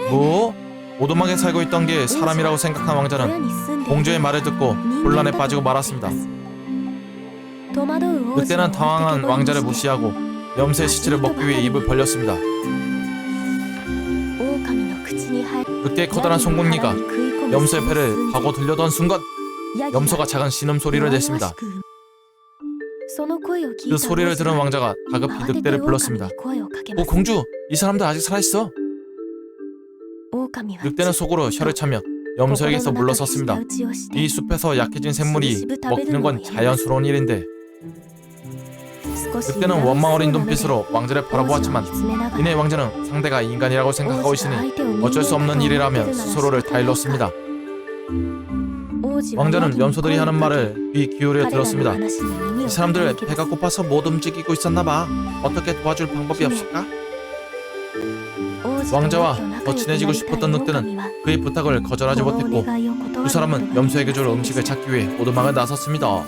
[SPEAKER 1] 뭐? 오두막에 살고 있던 게 사람이라고 생각한 왕자는 공주의 말을 듣고 혼란에 빠지고 말았습니다. 늑대는 당황한 왕자를 무시하고 염소의 시체를 먹기 위해 입을 벌렸습니다. 늑대의 커다란 송곳니가 염소의 배를 파고 들려던 순간 염소가 작은 신음소리를 냈습니다. 그 소리를 들은 왕자가 다급히 늑대를 불렀습니다. 오, 공주! 이 사람들 아직 살아있어. 늑대는 속으로 혀를 차며 염소에게서 물러섰습니다. 이 숲에서 약해진 생물이 먹히는 건 자연스러운 일인데. 늑대는 원망 어린 눈빛으로 왕자를 바라보았지만 이내 왕자는 상대가 인간이라고 생각하고 있으니 어쩔 수 없는 일이라며 스스로를 다일렀습니다. 왕자는 염소들이 하는 말을 귀 기울여 들었습니다. 이 사람들 배가 고파서 못 움직이고 있었나봐. 어떻게 도와줄 방법이 없을까? 왕자와 더 친해지고 싶었던 늑대는 그의 부탁을 거절하지 못했고 두 사람은 염소에게 줄 음식을 찾기 위해 오두막을 나섰습니다.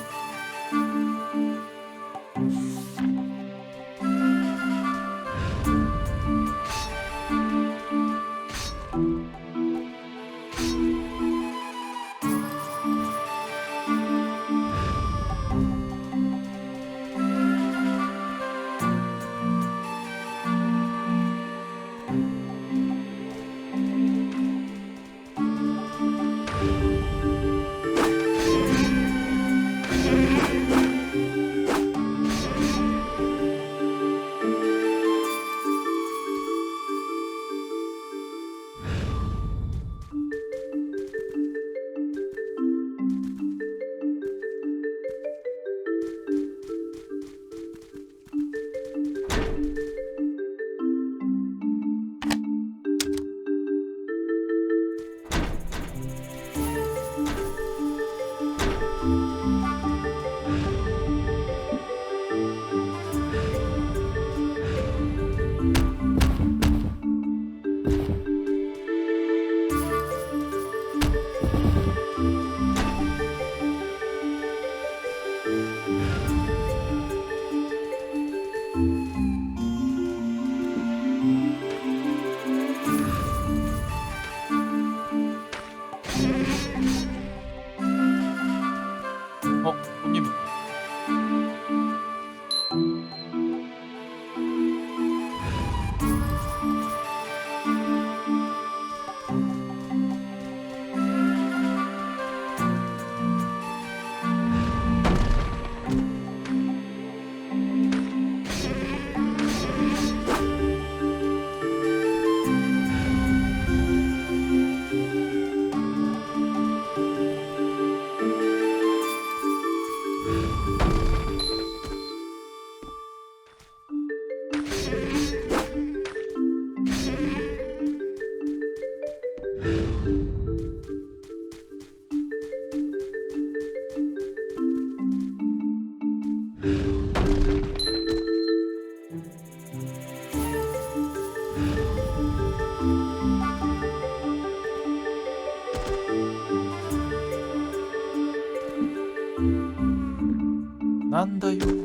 [SPEAKER 1] 손님. 난다요.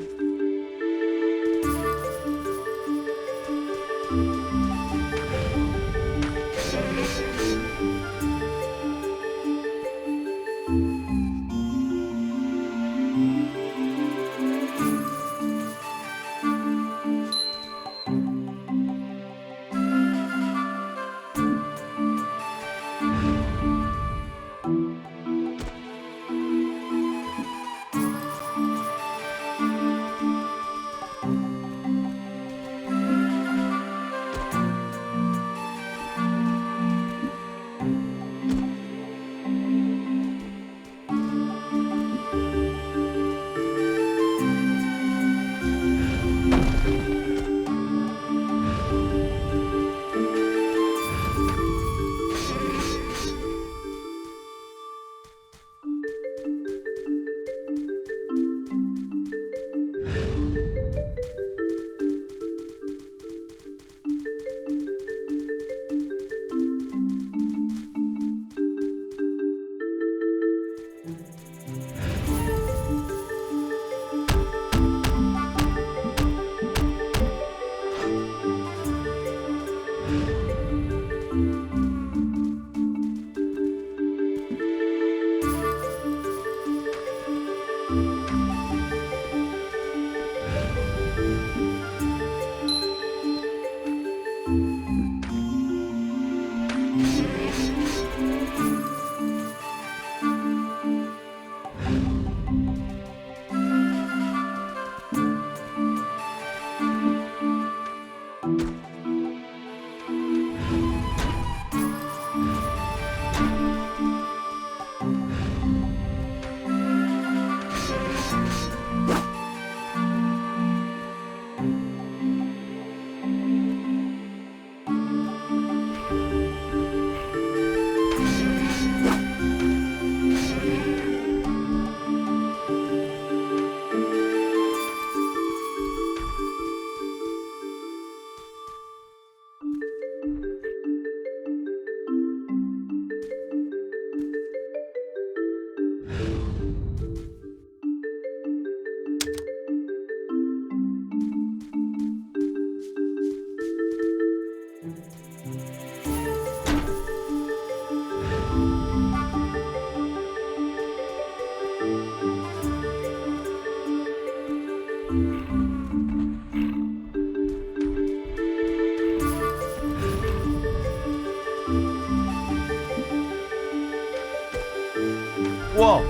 [SPEAKER 1] 우와.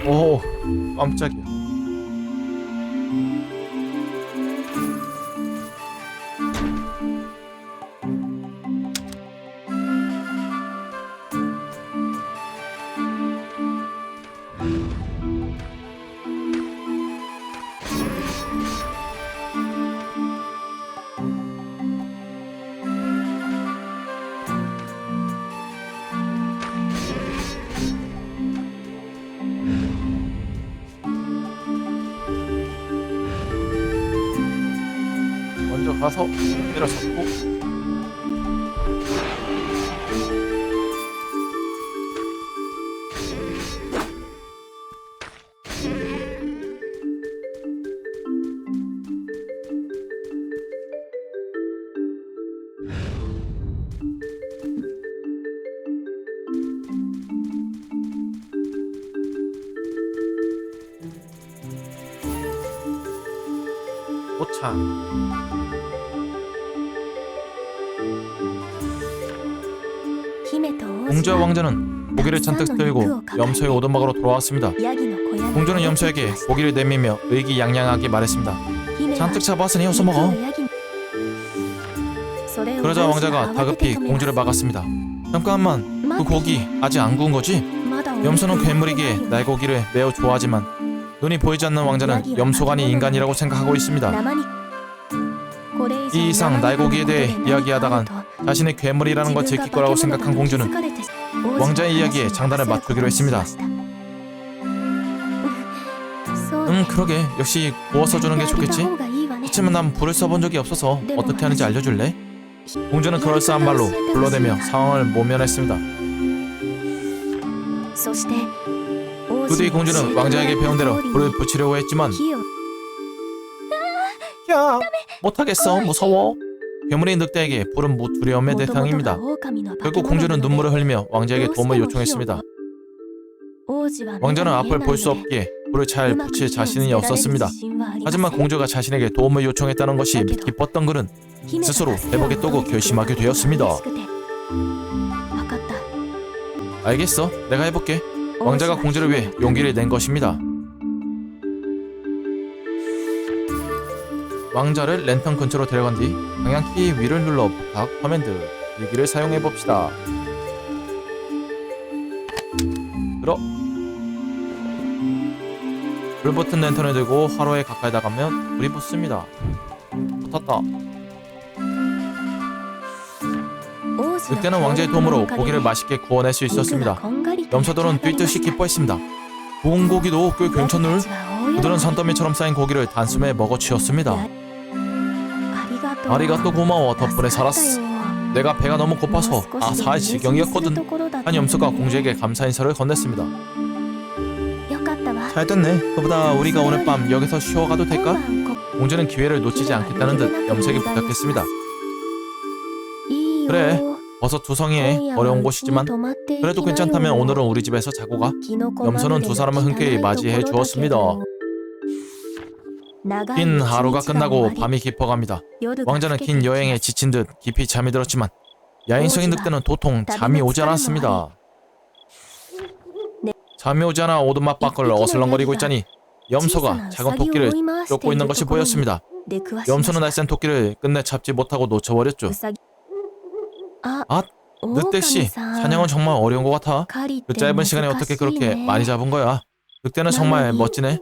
[SPEAKER 1] 오, 깜짝이야. 먼저 가서 때려잡고. 도착. 공주와 왕자는 고기를 잔뜩 들고 염소의 오두막으로 돌아왔습니다. 공주는 염소에게 고기를 내밀며 의기양양하게 말했습니다. 잔뜩 잡아왔으니 어서 먹어. 그러자 왕자가 다급히 공주를 막았습니다. 잠깐만, 그 고기 아직 안 구운 거지? 염소는 괴물이기에 날고기를 매우 좋아하지만 눈이 보이지 않는 왕자는 염소가 아닌 인간이라고 생각하고 있습니다. 이 이상 날고기에 대해 이야기하다간 자신이 괴물이라는 걸 들킬 거라고 생각한 공주는 왕자의 이야기에 장단을 맞추기로 했습니다. 그러게. 역시 구워서 주는 게 좋겠지? 그치만 난 불을 써본 적이 없어서 어떻게 하는지 알려줄래? 공주는 그럴싸한 말로 불러대며 상황을 모면했습니다. 그 뒤 공주는 왕자에게 배운 대로 불을 붙이려고 했지만 야, 못하겠어. 무서워. 괴물인 늑대에게 불은 두려움의 대상입니다. 결국 공주는 눈물을 흘리며 왕자에게 도움을 요청했습니다. 왕자는 앞을 볼 수 없기에 불을 잘 붙일 자신이 없었습니다. 하지만 공주가 자신에게 도움을 요청했다는 것이 기뻤던 그는 스스로 대목에 떠고 결심하게 되었습니다. 알겠어. 내가 해볼게. 왕자가 공주를 위해 용기를 낸 것입니다. 왕자를 랜턴 근처로 데려간 뒤 방향키 위를 눌러 부탁 커맨드 일기를 사용해봅시다. 들어. 불 붙은 랜턴을 들고 화로에 가까이 나가면 불이 붙습니다. 붙었다. 늑대는 왕자의 도움으로 고기를 맛있게 구워낼 수 있었습니다. 염소들은 뛰듯이 기뻐했습니다. 구운 고기도 꽤 괜찮을. 그들은 산더미처럼 쌓인 고기를 단숨에 먹어치웠습니다. 아리가또 고마워. 덕분에 살았어. 내가 배가 너무 고파서 살 지경이었거든. 한 염소가 공주에게 감사 인사를 건넸습니다. 잘 됐네. 그보다 우리가 오늘 밤 여기서 쉬어가도 될까? 공주는 기회를 놓치지 않겠다는 듯 염소에게 부탁했습니다. 그래. 버섯 두성이에 어려운 곳이지만 그래도 괜찮다면 오늘은 우리 집에서 자고 가. 염소는 두 사람을 흔쾌히 맞이해 주었습니다. 긴 하루가 끝나고 밤이 깊어갑니다. 왕자는 긴 여행에 지친 듯 깊이 잠이 들었지만 야인성인 늑대는 도통 잠이 오지 않았습니다. 잠이 오지 않아 오두막 밖을 어슬렁거리고 있자니 염소가 작은 토끼를 쫓고 있는 것이 보였습니다. 염소는 날쌘 토끼를 끝내 잡지 못하고 놓쳐버렸죠. 늑대씨, 사냥은 정말 어려운 것 같아. 그 짧은 시간에 어떻게 그렇게 많이 잡은 거야? 늑대는 정말 멋지네.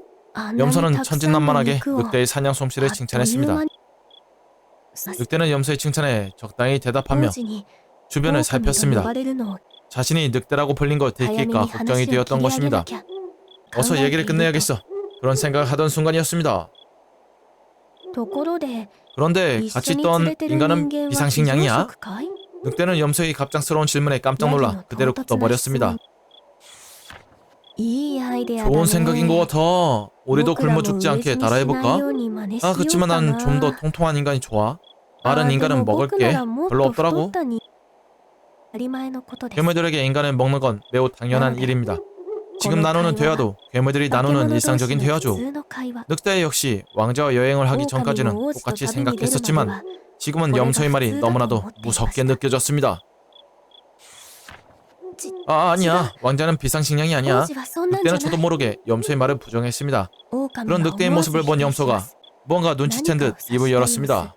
[SPEAKER 1] 염소는 천진난만하게 늑대의 사냥 솜씨를 칭찬했습니다. 늑대는 염소의 칭찬에 적당히 대답하며 주변을 살폈습니다. 자신이 늑대라고 불린 걸 들킬까 걱정이 되었던 것입니다. 어서 얘기를 끝내야겠어. 그런 생각을 하던 순간이었습니다. 그런데 같이 있던 인간은 비상식량이야? 늑대는 염소의 갑작스러운 질문에 깜짝 놀라 그대로 굳어버렸습니다. 좋은 생각인 것 같아. 우리도 굶어 죽지 않게 따라해볼까? 그치만 난 좀 더 통통한 인간이 좋아. 마른 인간은 먹을 게 별로 없더라고. 괴물들에게 인간을 먹는 건 매우 당연한 일입니다. 지금 나누는 대화도 괴물들이 나누는 일상적인 대화죠. 늑대 역시 왕자와 여행을 하기 전까지는 똑같이 생각했었지만 지금은 염소의 말이 너무나도 무섭게 느껴졌습니다. 아니야. 왕자는 비상식량이 아니야. 늑대는 저도 모르게 염소의 말을 부정했습니다. 그런 늑대의 모습을 본 염소가 뭔가 눈치챈 듯 입을 열었습니다.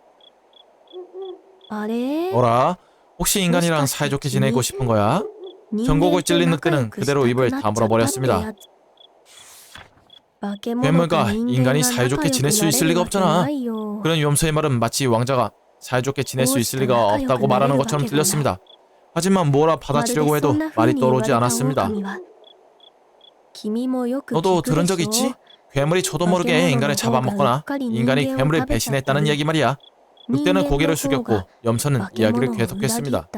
[SPEAKER 1] 어라? 혹시 인간이랑 사이좋게 지내고 싶은 거야? 전곡을 찔린 늑대는 그대로 입을 다물어 버렸습니다. 괴물과 인간이 사이좋게 지낼 수 있을 리가 없잖아. 그런 염소의 말은 마치 왕자가 사이좋게 지낼 수 있을 리가 없다고 말하는 것처럼 들렸습니다. 하지만 뭐라 받아치려고 해도 말이 떠오르지 않았습니다. 너도 들은 적 있지? 괴물이 저도 모르게 인간을 잡아먹거나 인간이 괴물을 배신했다는 얘기 말이야. 늑대는 고개를 숙였고 염소는 이야기를 계속했습니다.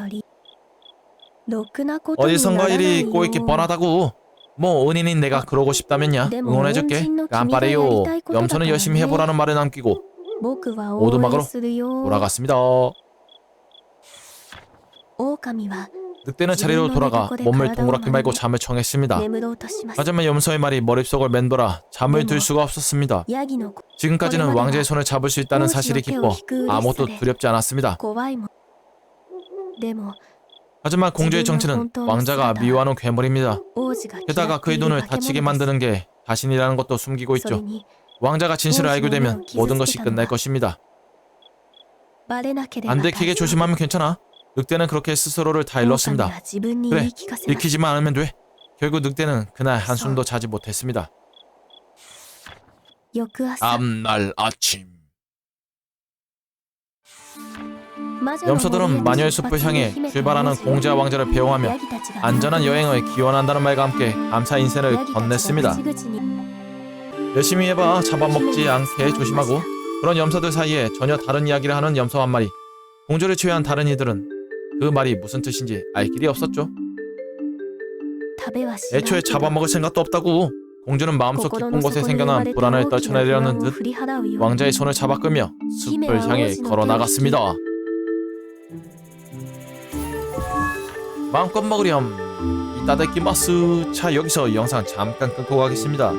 [SPEAKER 1] 어디선가 일이 꼬이기 뻔하다고. 뭐 은인인 내가 그러고 싶다면야 응원해줄게. 깜빠레요. 염소는 열심히 해보라는 말을 남기고 오두막으로 돌아갔습니다. 늑대는 자리로 돌아가 몸을 동그랗게 말고 잠을 청했습니다. 하지만 염소의 말이 머릿속을 맴돌아 잠을 들 수가 없었습니다. 지금까지는 왕자의 손을 잡을 수 있다는 사실이 기뻐 아무것도 두렵지 않았습니다. 하지만 공주의 정체는 왕자가 미워하는 괴물입니다. 게다가 그의 눈을 다치게 만드는 게 자신이라는 것도 숨기고 있죠. 왕자가 진실을 알게 되면 모든 것이 끝날 것입니다. 안 들키게 조심하면 괜찮아. 늑대는 그렇게 스스로를 다 일렀습니다. 그래, 들키지만 않으면 돼. 결국 늑대는 그날 한숨도 자지 못했습니다. 다음날 아침, 염소들은 마녀의 숲을 향해 출발하는 공주와 왕자를 배웅하며 안전한 여행을 기원한다는 말과 함께 감사 인사를 건넸습니다. 열심히 해봐. 잡아먹지 않게 조심하고. 그런 염소들 사이에 전혀 다른 이야기를 하는 염소 한 마리. 공주를 취한 다른 이들은 그 말이 무슨 뜻인지 알 길이 없었죠. 애초에 잡아먹을 생각도 없다고. 공주는 마음속 깊은 곳에 생겨난 불안을 떨쳐내려는 듯 왕자의 손을 잡아 끌며 숲을 향해 걸어나갔습니다. 마음껏 먹으렴. 이따다키마스. 자, 여기서 영상 잠깐 끊고 가겠습니다.